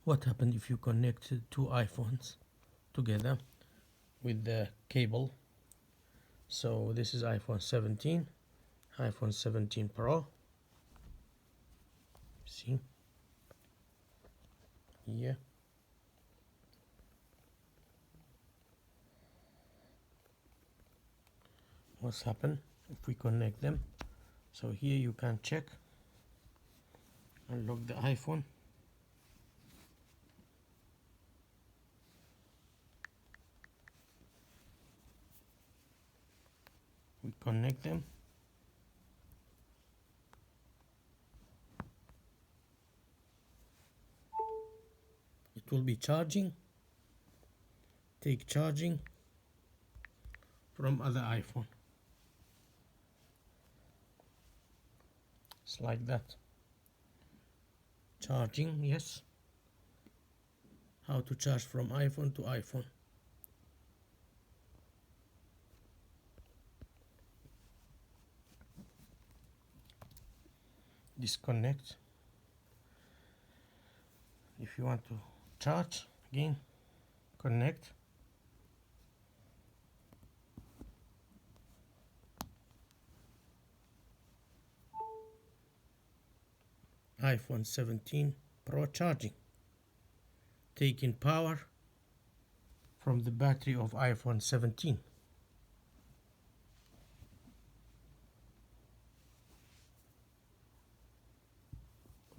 What happened if you connect two iPhones together with the cable? So this is iPhone 17, iPhone 17 Pro. See here. What's happened if we connect them? So here you can check. Unlock the iPhone. We connect them. It will be charging. Take charging from other iPhone. It's like that. Charging, yes. How to charge from iPhone to iPhone. Disconnect. If you want to charge again, connect. iPhone 17 Pro charging. Taking power from the battery of iPhone 17.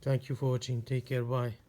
Thank you for watching. Take care. Bye.